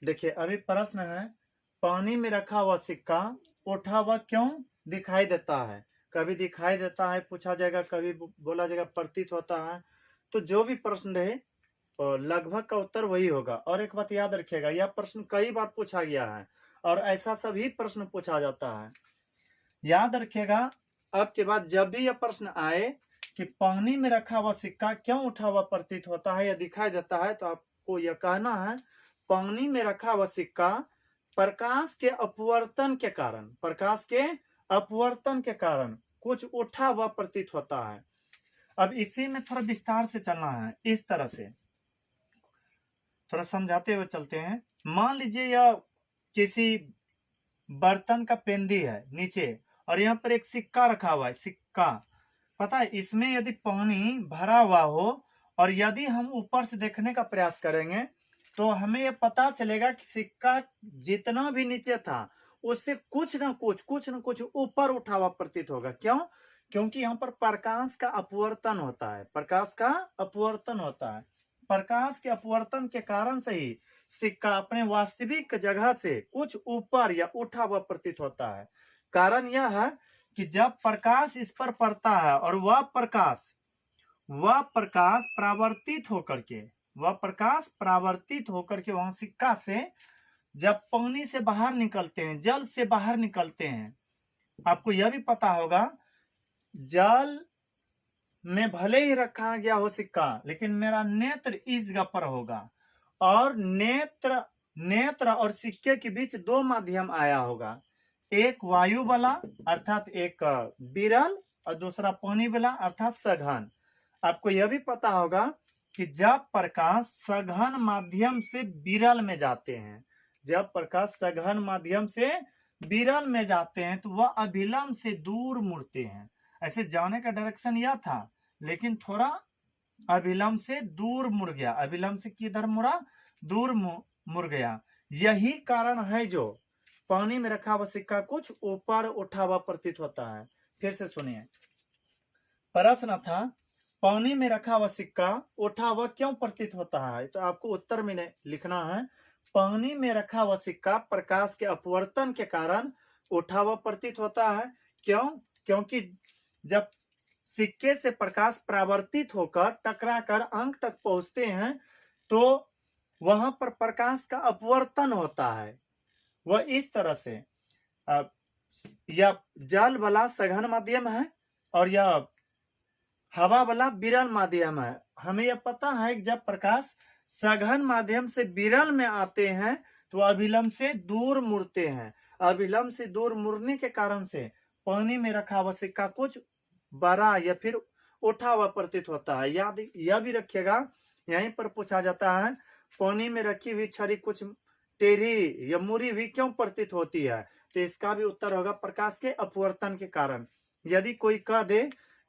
देखिए अभी प्रश्न है, पानी में रखा हुआ सिक्का उठा हुआ क्यों दिखाई देता है। कभी दिखाई देता है पूछा जाएगा, कभी बोला जाएगा प्रतीत होता है। तो जो भी प्रश्न रहे लगभग का उत्तर वही होगा। और एक बात याद रखिएगा, यह प्रश्न कई बार पूछा गया है और ऐसा सभी प्रश्न पूछा जाता है। याद रखिएगा, अब के बाद जब भी यह प्रश्न आए कि पानी में रखा हुआ सिक्का क्यों उठा हुआ प्रतीत होता है या दिखाई देता है, तो आपको यह कहना है पानी में रखा हुआ सिक्का प्रकाश के अपवर्तन के कारण, प्रकाश के अपवर्तन के कारण कुछ उठा हुआ प्रतीत होता है। अब इसी में थोड़ा विस्तार से चलना है, इस तरह से थोड़ा समझाते हुए चलते हैं। मान लीजिए यह किसी बर्तन का पेंदी है नीचे और यहाँ पर एक सिक्का रखा हुआ है। सिक्का पता है, इसमें यदि पानी भरा हुआ हो और यदि हम ऊपर से देखने का प्रयास करेंगे तो हमें यह पता चलेगा कि सिक्का जितना भी नीचे था उससे कुछ न कुछ ऊपर उठा हुआ प्रतीत होगा। क्यों? क्योंकि यहाँ पर प्रकाश का अपवर्तन होता है। प्रकाश का अपवर्तन होता है। प्रकाश के अपवर्तन के कारण से ही सिक्का अपने वास्तविक जगह से कुछ ऊपर या उठा हुआ प्रतीत होता है। कारण यह है कि जब प्रकाश इस पर पड़ता है और वह प्रकाश परावर्तित होकर के वहां सिक्का से जब पानी से बाहर निकलते हैं, जल से बाहर निकलते हैं। आपको यह भी पता होगा, जल में भले ही रखा गया हो सिक्का, लेकिन मेरा नेत्र इस जगह पर होगा और नेत्र और सिक्के के बीच दो माध्यम आया होगा, एक वायु वाला अर्थात एक विरल और दूसरा पानी वाला अर्थात सघन। आपको यह भी पता होगा कि जब प्रकाश सघन माध्यम से विरल में जाते हैं, जब प्रकाश सघन माध्यम से विरल में जाते हैं तो वह अभिलंब से दूर मुड़ते हैं। ऐसे जाने का डायरेक्शन यह था, लेकिन थोड़ा अभिलंब से दूर मुड़ गया। अभिलंब से किधर मुड़ा? दूर मुड़ गया। यही कारण है जो पानी में रखा हुआ सिक्का कुछ ऊपर उठा हुआ प्रतीत होता है। फिर से सुनिए, प्रश्न था पानी में रखा हुआ सिक्का उठा हुआ क्यों प्रतीत होता है। तो आपको उत्तर में लिखना है, पानी में रखा हुआ सिक्का प्रकाश के अपवर्तन के कारण उठा हुआ प्रतीत होता है। क्यों? क्योंकि जब सिक्के से प्रकाश परावर्तित होकर टकराकर अंक तक पहुंचते हैं तो वहां पर प्रकाश का अपवर्तन होता है। वह इस तरह से यह जल वाला सघन माध्यम है और यह हवा वाला विरल माध्यम है। हमें यह पता है कि जब प्रकाश सघन माध्यम से विरल में आते हैं तो अभिलंब से दूर मुड़ते हैं। अभिलंब से दूर मुड़ने के कारण से पानी में रखा हुआ सिक्का कुछ बड़ा या फिर उठा हुआ प्रतीत होता है। याद यह भी रखिएगा, यहीं पर पूछा जाता है पानी में रखी हुई छड़ी कुछ टेढ़ी या मुड़ी हुई क्यों प्रतीत होती है। तो इसका भी उत्तर होगा प्रकाश के अपवर्तन के कारण। यदि कोई कह दे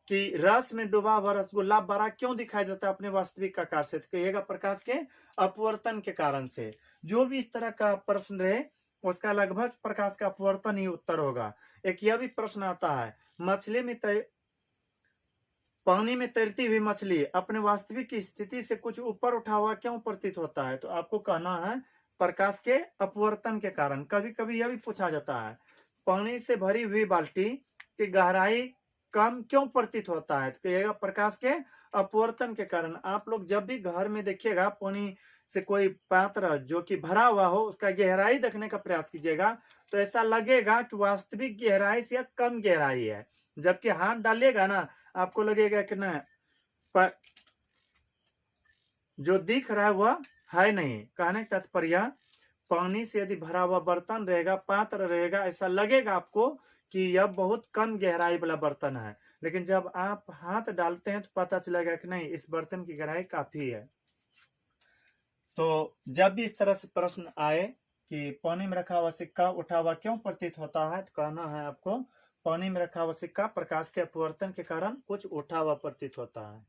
कि रस में डूबा हुआ रसगुल्ला बड़ा क्यों दिखाई देता है अपने वास्तविक आकार से, तो कहिएगा प्रकाश के अपवर्तन के कारण से। जो भी इस तरह का प्रश्न रहे उसका लगभग प्रकाश का अपवर्तन ही उत्तर होगा। एक यह भी प्रश्न आता है, मछली में पानी में तैरती हुई मछली अपने वास्तविक स्थिति से कुछ ऊपर उठा हुआ क्यों प्रतीत होता है। तो आपको कहना है प्रकाश के अपवर्तन के कारण। कभी कभी यह भी पूछा जाता है, पानी से भरी हुई बाल्टी की गहराई कम क्यों प्रतीत होता है। तो कहिएगा प्रकाश के अपवर्तन के कारण। आप लोग जब भी घर में देखिएगा पानी से कोई पात्र जो कि भरा हुआ हो उसका गहराई देखने का प्रयास कीजिएगा तो ऐसा लगेगा कि वास्तविक गहराई से कम गहराई है, जबकि हाथ डालिएगा ना आपको लगेगा कि ना जो दिख रहा है वह है नहीं। कहने का तात्पर्य, पानी से यदि भरा हुआ बर्तन रहेगा, पात्र रहेगा, ऐसा लगेगा आपको कि यह बहुत कम गहराई वाला बर्तन है, लेकिन जब आप हाथ डालते हैं तो पता चलेगा कि नहीं इस बर्तन की गहराई काफी है। तो जब भी इस तरह से प्रश्न आए कि पानी में रखा हुआ सिक्का उठा हुआ क्यों प्रतीत होता है, तो कहना है आपको पानी में रखा हुआ सिक्का प्रकाश के अपवर्तन के कारण कुछ उठा हुआ प्रतीत होता है।